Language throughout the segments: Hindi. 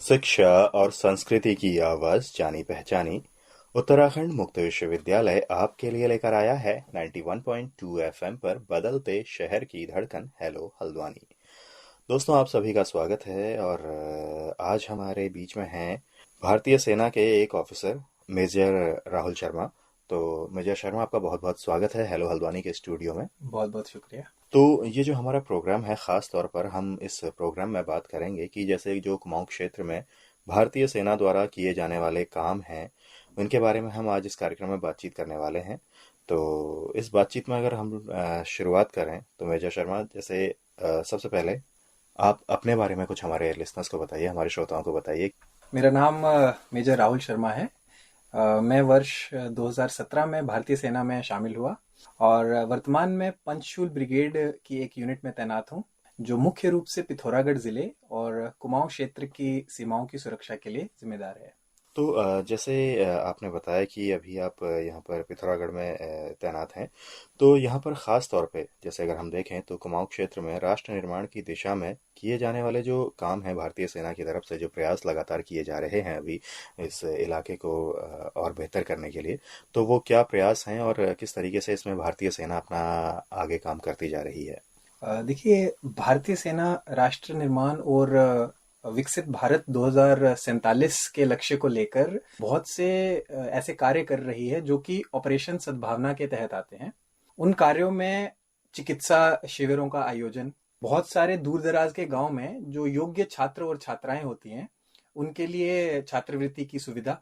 शिक्षा और संस्कृति की आवाज जानी पहचानी उत्तराखंड मुक्त विश्वविद्यालय आपके लिए लेकर आया है 91.2 एफएम पर बदलते शहर की धड़कन। हेलो हल्द्वानी। दोस्तों, आप सभी का स्वागत है। और आज हमारे बीच में हैं भारतीय सेना के एक ऑफिसर मेजर राहुल शर्मा। तो मेजर शर्मा, आपका बहुत बहुत स्वागत है हेलो हल्द्वानी के स्टूडियो में। बहुत बहुत शुक्रिया। तो ये जो हमारा प्रोग्राम है, ख़ास तौर पर हम इस प्रोग्राम में बात करेंगे कि जैसे जो कुमाऊं क्षेत्र में भारतीय सेना द्वारा किए जाने वाले काम हैं, उनके बारे में हम आज इस कार्यक्रम में बातचीत करने वाले हैं। तो इस बातचीत में अगर हम शुरुआत करें तो मेजर शर्मा, जैसे सबसे पहले आप अपने बारे में कुछ हमारे लिसनर्स को बताइए, हमारे श्रोताओं को बताइए। मेरा नाम मेजर राहुल शर्मा है। मैं वर्ष 2017 में भारतीय सेना में शामिल हुआ और वर्तमान में पंचशूल ब्रिगेड की एक यूनिट में तैनात हूं, जो मुख्य रूप से पिथौरागढ़ जिले और कुमाऊं क्षेत्र की सीमाओं की सुरक्षा के लिए जिम्मेदार है। तो जैसे आपने बताया कि अभी आप यहाँ पर पिथौरागढ़ में तैनात हैं। तो यहाँ पर ख़ास तौर पे जैसे अगर हम देखें तो कुमाऊं क्षेत्र में राष्ट्र निर्माण की दिशा में किए जाने वाले जो काम हैं, भारतीय सेना की तरफ से जो प्रयास लगातार किए जा रहे हैं अभी इस इलाके को और बेहतर करने के लिए, तो वो क्या प्रयास हैं और किस तरीके से इसमें भारतीय सेना अपना आगे काम करती जा रही है? देखिए, भारतीय सेना राष्ट्र निर्माण और विकसित भारत 2047 के लक्ष्य को लेकर बहुत से ऐसे कार्य कर रही है जो कि ऑपरेशन सद्भावना के तहत आते हैं। उन कार्यों में चिकित्सा शिविरों का आयोजन, बहुत सारे दूर दराज के गांव में जो योग्य छात्र और छात्राएं होती हैं उनके लिए छात्रवृत्ति की सुविधा,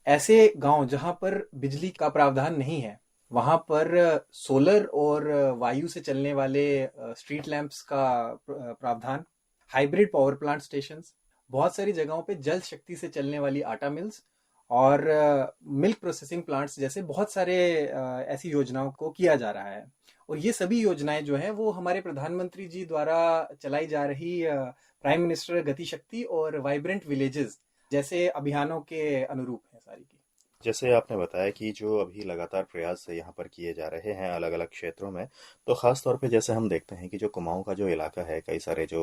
ऐसे गांव जहां पर बिजली का प्रावधान नहीं है वहां पर सोलर और वायु से चलने वाले स्ट्रीट लैंप्स का प्रावधान, हाइब्रिड पावर प्लांट स्टेशंस, बहुत सारी जगहों पे जल शक्ति से चलने वाली आटा मिल्स और मिल्क प्रोसेसिंग प्लांट्स जैसे बहुत सारे ऐसी योजनाओं को किया जा रहा है। और ये सभी योजनाएं जो हैं वो हमारे प्रधानमंत्री जी द्वारा चलाई जा रही प्राइम मिनिस्टर गति शक्ति और वाइब्रेंट विलेजेस जैसे अभियानों के अनुरूप है सारी की। जैसे आपने बताया कि जो अभी लगातार प्रयास यहाँ पर किए जा रहे हैं अलग अलग क्षेत्रों में, तो ख़ास तौर पे जैसे हम देखते हैं कि जो कुमाऊं का जो इलाका है, कई सारे जो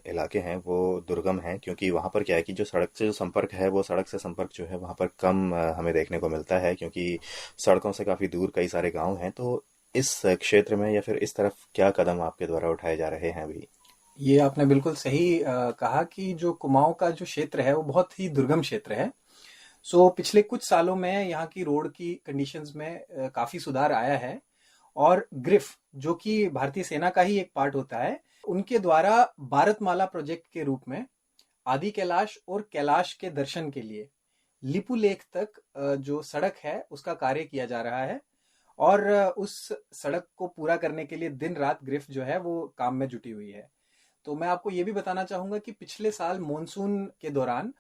इलाके हैं वो दुर्गम हैं, क्योंकि वहाँ पर क्या है कि जो सड़क से जो संपर्क है, वो सड़क से संपर्क जो है वहाँ पर कम हमें देखने को मिलता है, क्योंकि सड़कों से काफ़ी दूर कई सारे गाँव हैं। तो इस क्षेत्र में या फिर इस तरफ क्या कदम आपके द्वारा उठाए जा रहे हैं अभी? ये आपने बिल्कुल सही कहा कि जो कुमाऊं का जो क्षेत्र है वो बहुत ही दुर्गम क्षेत्र है। पिछले कुछ सालों में यहाँ की रोड की कंडीशंस में काफी सुधार आया है और ग्रिफ, जो कि भारतीय सेना का ही एक पार्ट होता है, उनके द्वारा भारतमाला प्रोजेक्ट के रूप में आदि कैलाश और कैलाश के दर्शन के लिए लिपु लेख तक जो सड़क है उसका कार्य किया जा रहा है। और उस सड़क को पूरा करने के लिए दिन रात ग्रिफ जो है वो काम में जुटी हुई है। तो मैं आपको ये भी बताना चाहूंगा कि पिछले साल मॉनसून के दौरान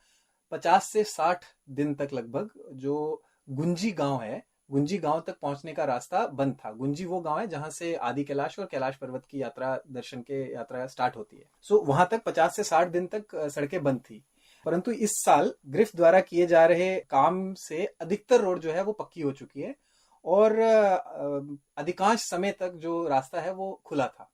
50 से 60 दिन तक लगभग जो गुंजी गांव है, गुंजी गांव तक पहुंचने का रास्ता बंद था। गुंजी वो गांव है जहां से आदि कैलाश और कैलाश पर्वत की यात्रा, दर्शन के यात्रा स्टार्ट होती है। वहां तक 50 से 60 दिन तक सड़कें बंद थी। परंतु इस साल ग्रिफ द्वारा किए जा रहे काम से अधिकतर रोड जो है वो पक्की हो चुकी है और अधिकांश समय तक जो रास्ता है वो खुला था,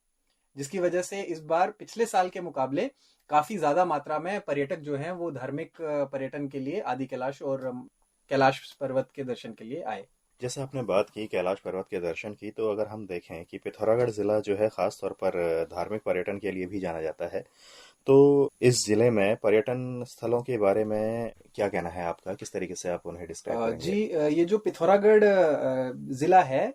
जिसकी वजह से इस बार पिछले साल के मुकाबले काफी ज्यादा मात्रा में पर्यटक जो हैं वो धार्मिक पर्यटन के लिए आदि कैलाश और कैलाश पर्वत के दर्शन के लिए आए। जैसे आपने बात की कैलाश पर्वत के दर्शन की, तो अगर हम देखें कि पिथौरागढ़ ज़िला जो है ख़ास तौर पर धार्मिक पर्यटन के लिए भी जाना जाता है। तो इस ज़िले में पर्यटन स्थलों के बारे में क्या कहना है आपका? किस तरीके से आप उन्हें डिस्क्राइब करेंगे? जी, ये जो पिथौरागढ़ जिला है,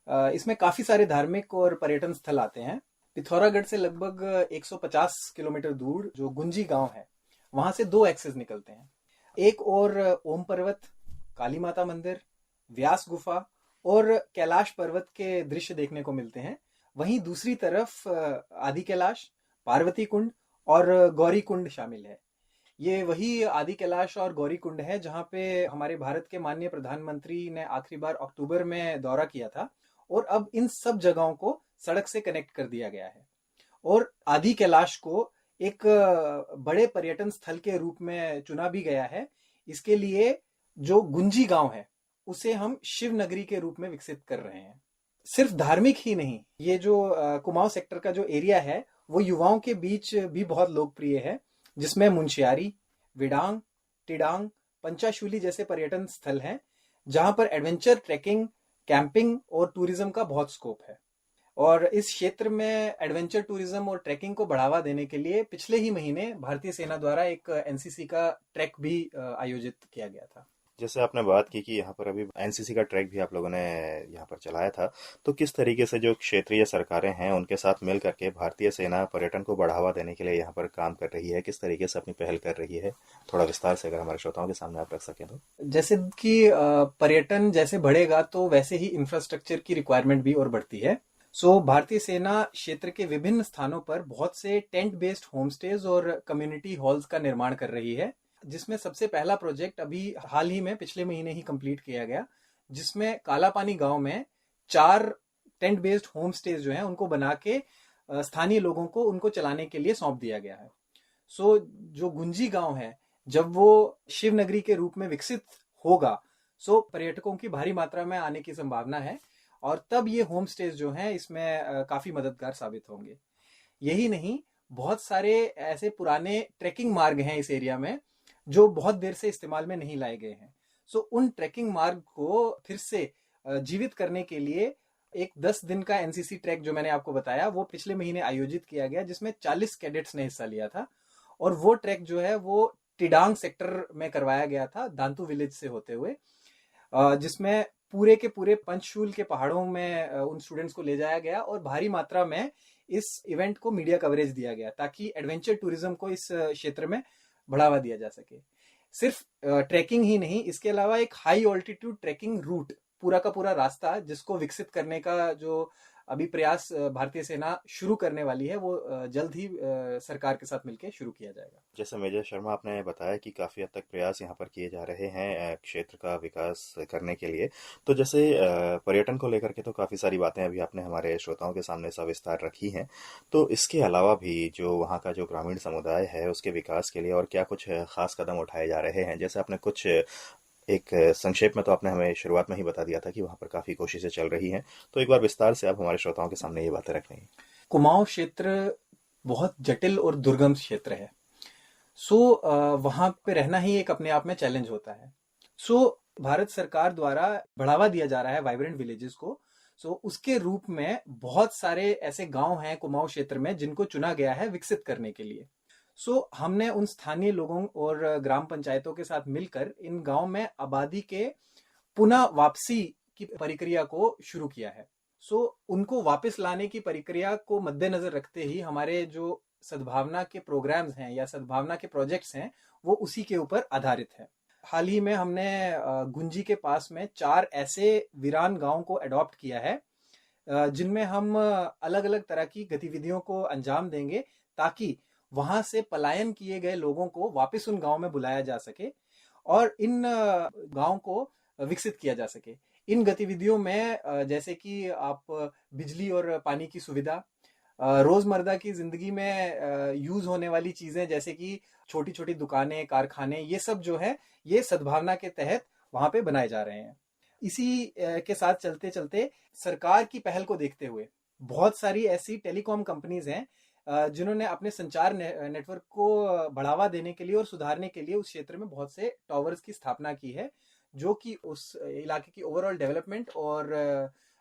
इसमें काफी सारे धार्मिक और पर्यटन स्थल आते हैं। पिथौरागढ़ से लगभग 150 किलोमीटर दूर जो गुंजी गांव है, वहां से दो एक्सेस निकलते हैं। एक और ओम पर्वत, काली माता मंदिर, व्यास गुफा और कैलाश पर्वत के दृश्य देखने को मिलते हैं। वहीं दूसरी तरफ आदि कैलाश, पार्वती कुंड और गौरी कुंड शामिल है। ये वही आदि कैलाश और गौरी कुंड है जहां पे हमारे भारत के माननीय प्रधानमंत्री ने आखिरी बार अक्टूबर में दौरा किया था और अब इन सब जगहों को सड़क से कनेक्ट कर दिया गया है। और आदि कैलाश को एक बड़े पर्यटन स्थल के रूप में चुना भी गया है। इसके लिए जो गुंजी गांव है उसे हम शिव नगरी के रूप में विकसित कर रहे हैं। सिर्फ धार्मिक ही नहीं, ये जो कुमाऊं सेक्टर का जो एरिया है वो युवाओं के बीच भी बहुत लोकप्रिय है, जिसमें मुंशियारी, वेडांग, टिडांग, पंचाशूली जैसे पर्यटन स्थल हैं जहां पर एडवेंचर ट्रैकिंग, कैंपिंग और टूरिज्म का बहुत स्कोप है। और इस क्षेत्र में एडवेंचर टूरिज्म और ट्रैकिंग को बढ़ावा देने के लिए पिछले ही महीने भारतीय सेना द्वारा एक एनसीसी का ट्रैक भी आयोजित किया गया था। जैसे आपने बात की कि यहाँ पर अभी एनसीसी का ट्रैक भी आप लोगों ने यहाँ पर चलाया था, तो किस तरीके से जो क्षेत्रीय सरकारें हैं उनके साथ मिल करके भारतीय सेना पर्यटन को बढ़ावा देने के लिए यहाँ पर काम कर रही है, किस तरीके से अपनी पहल कर रही है, थोड़ा विस्तार से अगर हमारे श्रोताओं के सामने आप रख सकें तो। जैसे कि पर्यटन जैसे बढ़ेगा तो वैसे ही इंफ्रास्ट्रक्चर की रिक्वायरमेंट भी और बढ़ती है। सो भारतीय सेना क्षेत्र के विभिन्न स्थानों पर बहुत से टेंट बेस्ड होमस्टेज और कम्युनिटी हॉल्स का निर्माण कर रही है, जिसमें सबसे पहला प्रोजेक्ट अभी हाल ही में पिछले महीने ही कंप्लीट किया गया, जिसमें कालापानी गांव में 4 टेंट बेस्ड होम स्टेज जो हैं उनको बना के स्थानीय लोगों को उनको चलाने के लिए सौंप दिया गया है। सो जो गुंजी गांव है, जब वो शिव नगरी के रूप में विकसित होगा, सो पर्यटकों की भारी मात्रा में आने की संभावना है और तब ये होम स्टेज जो हैं इसमें काफी मददगार साबित होंगे। यही नहीं, बहुत सारे ऐसे पुराने ट्रैकिंग मार्ग हैं इस एरिया में जो बहुत देर से इस्तेमाल में नहीं लाए गए हैं। सो उन ट्रैकिंग मार्ग को फिर से जीवित करने के लिए एक 10 दिन का एनसीसी ट्रैक जो मैंने आपको बताया वो पिछले महीने आयोजित किया गया, जिसमें 40 कैडेट्स ने हिस्सा लिया था। और वो ट्रैक जो है वो टिडांग सेक्टर में करवाया गया था, दांतू विलेज से होते हुए, जिसमें पूरे के पूरे पंचशूल के पहाड़ों में उन स्टूडेंट्स को ले जाया गया और भारी मात्रा में इस इवेंट को मीडिया कवरेज दिया गया ताकि एडवेंचर टूरिज्म को इस क्षेत्र में बढ़ावा दिया जा सके। सिर्फ ट्रैकिंग ही नहीं, इसके अलावा एक हाई ऑल्टीट्यूड ट्रैकिंग रूट, पूरा का पूरा रास्ता जिसको विकसित करने का जो अभी प्रयास भारतीय सेना शुरू करने वाली है वो जल्द ही सरकार के साथ मिलकर शुरू किया जाएगा। जैसे मेजर शर्मा आपने बताया कि काफ़ी हद तक प्रयास यहाँ पर किए जा रहे हैं क्षेत्र का विकास करने के लिए, तो जैसे पर्यटन को लेकर के तो काफ़ी सारी बातें अभी आपने हमारे श्रोताओं के सामने सविस्तार रखी हैं, तो इसके अलावा भी जो वहाँ का जो ग्रामीण समुदाय है उसके विकास के लिए और क्या कुछ खास कदम उठाए जा रहे हैं। जैसे आपने कुछ एक संक्षेप में तो आपने हमें शुरुआत में ही बता दिया था कि वहाँ पर काफ़ी कोशिशें चल रही हैं, तो एक बार विस्तार से आप हमारे श्रोताओं के सामने ये बातें रख लेंगे। कुमाऊं क्षेत्र बहुत जटिल और दुर्गम क्षेत्र है। सो वहां पे रहना ही एक अपने आप में चैलेंज होता है। सो भारत सरकार द्वारा बढ़ावा दिया जा रहा है वाइब्रेंट विलेजेस को। सो उसके रूप में बहुत सारे ऐसे गांव हैं कुमाऊं क्षेत्र में जिनको चुना गया है विकसित करने के लिए। सो हमने उन स्थानीय लोगों और ग्राम पंचायतों के साथ मिलकर इन गांव में आबादी के पुनः वापसी की प्रक्रिया को शुरू किया है। सो उनको वापस लाने की प्रक्रिया को मद्देनजर रखते ही हमारे जो सद्भावना के प्रोग्राम्स हैं या सद्भावना के प्रोजेक्ट्स हैं वो उसी के ऊपर आधारित है। हाल ही में हमने गुंजी के पास में 4 ऐसे वीरान गांव को अडॉप्ट किया है जिनमें हम अलग अलग तरह की गतिविधियों को अंजाम देंगे ताकि वहां से पलायन किए गए लोगों को वापस उन गांव में बुलाया जा सके और इन गांव को विकसित किया जा सके। इन गतिविधियों में जैसे कि आप बिजली और पानी की सुविधा, रोजमर्रा की जिंदगी में यूज होने वाली चीजें जैसे कि छोटी छोटी दुकानें, कारखाने, ये सब जो है ये सद्भावना के तहत वहां पे बनाए जा रहे हैं। इसी के साथ चलते चलते सरकार की पहल को देखते हुए बहुत सारी ऐसी टेलीकॉम कंपनीज हैं जिन्होंने अपने संचार नेटवर्क को बढ़ावा देने के लिए और सुधारने के लिए उस क्षेत्र में बहुत से टावर्स की स्थापना की है, जो कि उस इलाके की ओवरऑल डेवलपमेंट और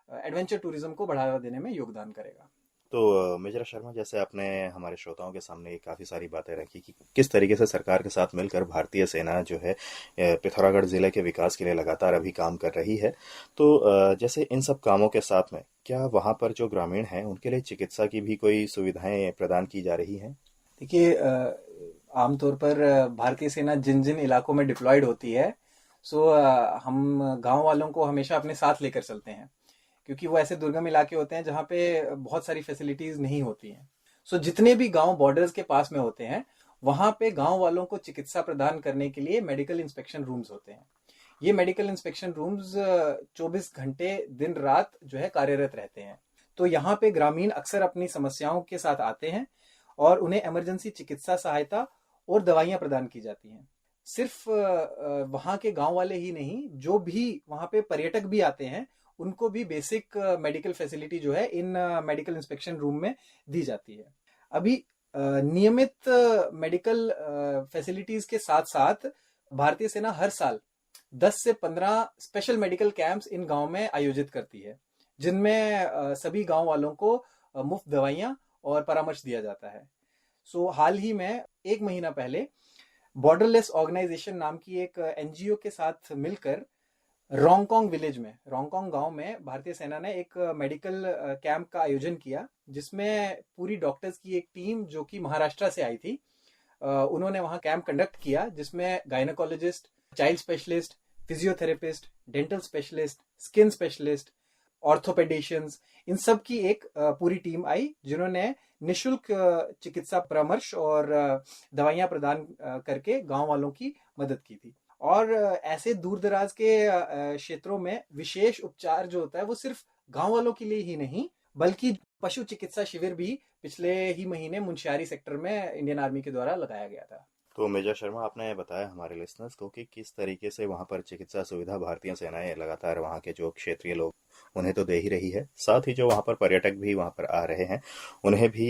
एडवेंचर टूरिज्म को बढ़ावा देने में योगदान करेगा। तो मेजर शर्मा, जैसे आपने हमारे श्रोताओं के सामने काफ़ी सारी बातें रखी कि किस तरीके से सरकार के साथ मिलकर भारतीय सेना जो है पिथौरागढ़ ज़िले के विकास के लिए लगातार अभी काम कर रही है, तो जैसे इन सब कामों के साथ में क्या वहाँ पर जो ग्रामीण हैं उनके लिए चिकित्सा की भी कोई सुविधाएं प्रदान की जा रही हैं? देखिए, आमतौर पर भारतीय सेना जिन जिन इलाकों में डिप्लॉयड होती है, सो हम गांव वालों को हमेशा अपने साथ लेकर चलते हैं क्योंकि वो ऐसे दुर्गम इलाके होते हैं जहाँ पे बहुत सारी फैसिलिटीज नहीं होती हैं। सो जितने भी गांव बॉर्डर्स के पास में होते हैं वहां पे गांव वालों को चिकित्सा प्रदान करने के लिए मेडिकल इंस्पेक्शन रूम्स होते हैं। ये मेडिकल इंस्पेक्शन रूम्स 24 घंटे दिन रात जो है कार्यरत रहते हैं। तो यहाँ पे ग्रामीण अक्सर अपनी समस्याओं के साथ आते हैं और उन्हें इमरजेंसी चिकित्सा सहायता और दवाइयाँ प्रदान की जाती हैं। सिर्फ वहाँ के गांव वाले ही नहीं, जो भी वहाँ पे पर्यटक भी आते हैं उनको भी बेसिक मेडिकल फैसिलिटी जो है इन मेडिकल इंस्पेक्शन रूम में दी जाती है। अभी नियमित मेडिकल फैसिलिटीज के साथ साथ भारतीय सेना हर साल 10 से 15 स्पेशल मेडिकल कैंप्स इन गांव में आयोजित करती है, जिनमें सभी गांव वालों को मुफ्त दवाइयां और परामर्श दिया जाता है। हाल ही में एक महीना पहले बॉर्डरलेस ऑर्गेनाइजेशन नाम की एक एनजीओ के साथ मिलकर रोंगकोंग विलेज में, रोंगकोंग गांव में भारतीय सेना ने एक मेडिकल कैंप का आयोजन किया, जिसमें पूरी डॉक्टर्स की एक टीम जो कि महाराष्ट्र से आई थी, उन्होंने वहां कैंप कंडक्ट किया, जिसमें gynaecologist, child specialist, physiotherapist, dental specialist, skin specialist, orthopedicians, इन सब की एक पूरी टीम आई, जिन्होंने निशुल्क चिकित्सा परामर्श और दवाइयां प्रदान करके गांव वालों की मदद की थी। और ऐसे दूर दराज के क्षेत्रों में विशेष उपचार जो होता है वो सिर्फ गांव वालों के लिए ही नहीं, बल्कि पशु चिकित्सा शिविर भी पिछले ही महीने मुंशियारी सेक्टर में इंडियन आर्मी के द्वारा लगाया गया था। तो मेजर शर्मा, आपने बताया हमारे लिसनर्स को कि किस तरीके से वहाँ पर चिकित्सा सुविधा भारतीय सेनाएं लगातार वहाँ के जो क्षेत्रीय लोग उन्हें तो दे ही रही है, साथ ही जो वहाँ पर पर्यटक भी वहाँ पर आ रहे हैं उन्हें भी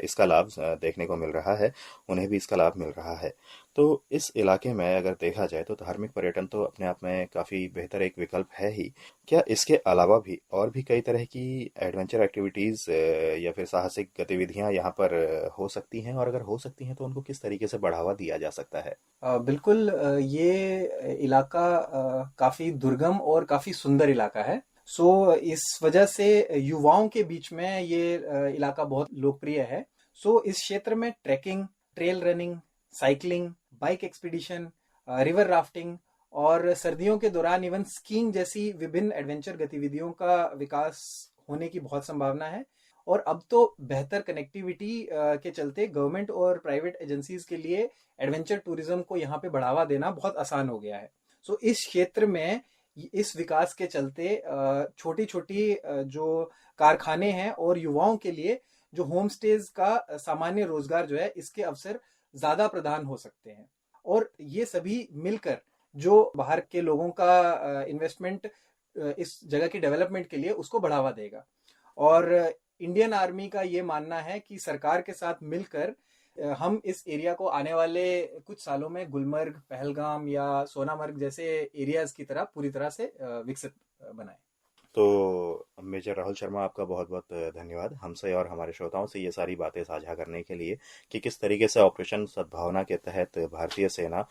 इसका लाभ देखने को मिल रहा है, उन्हें भी इसका लाभ मिल रहा है। तो इस इलाके में अगर देखा जाए तो धार्मिक पर्यटन तो अपने आप में काफ़ी बेहतर एक विकल्प है ही। क्या इसके अलावा भी और भी कई तरह की एडवेंचर एक्टिविटीज़ या फिर साहसिक गतिविधियां यहाँ पर हो सकती हैं, और अगर हो सकती हैं तो उनको किस तरीके से बढ़ावा दिया जा सकता है? बिल्कुल, ये इलाका काफी दुर्गम और काफी सुंदर इलाका है। इस वजह से युवाओं के बीच में ये इलाका बहुत लोकप्रिय है। इस क्षेत्र में trekking, trail running, cycling, bike expedition, river rafting और सर्दियों के दौरान इवन स्कीइंग जैसी विभिन्न एडवेंचर गतिविधियों का विकास होने की बहुत संभावना है। और अब तो बेहतर कनेक्टिविटी के चलते गवर्नमेंट और प्राइवेट एजेंसीज के लिए एडवेंचर टूरिज्म को यहाँ पे बढ़ावा देना बहुत आसान हो गया है। इस क्षेत्र में इस विकास के चलते छोटी छोटी जो कारखाने हैं और युवाओं के लिए जो होम स्टेज का सामान्य रोजगार जो है, इसके अवसर ज्यादा प्रदान हो सकते हैं। और ये सभी मिलकर जो बाहर के लोगों का इन्वेस्टमेंट इस जगह की डेवलपमेंट के लिए उसको बढ़ावा देगा। और इंडियन आर्मी का ये मानना है कि सरकार के साथ मिलकर हम इस एरिया को आने वाले कुछ सालों में गुलमर्ग, पहलगाम या सोनामर्ग जैसे एरियाज की तरह पूरी तरह से विकसित बनाए। तो मेजर राहुल शर्मा, आपका बहुत बहुत धन्यवाद हमसे और हमारे श्रोताओं से ये सारी बातें साझा करने के लिए कि किस तरीके से ऑपरेशन सद्भावना के तहत भारतीय सेना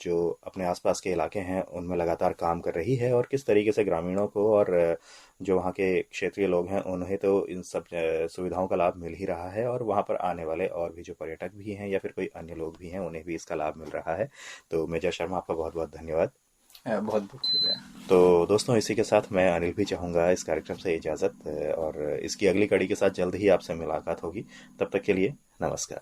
जो अपने आसपास के इलाके हैं उनमें लगातार काम कर रही है, और किस तरीके से ग्रामीणों को और जो वहाँ के क्षेत्रीय लोग हैं उन्हें तो इन सब सुविधाओं का लाभ मिल ही रहा है, और वहाँ पर आने वाले और भी जो पर्यटक भी हैं या फिर कोई अन्य लोग भी हैं उन्हें भी इसका लाभ मिल रहा है। तो मेजर शर्मा, आपका बहुत बहुत धन्यवाद। बहुत बहुत शुक्रिया। तो दोस्तों, इसी के साथ मैं अनिल भी चाहूँगा इस कार्यक्रम से इजाज़त, और इसकी अगली कड़ी के साथ जल्द ही आपसे मुलाकात होगी। तब तक के लिए नमस्कार।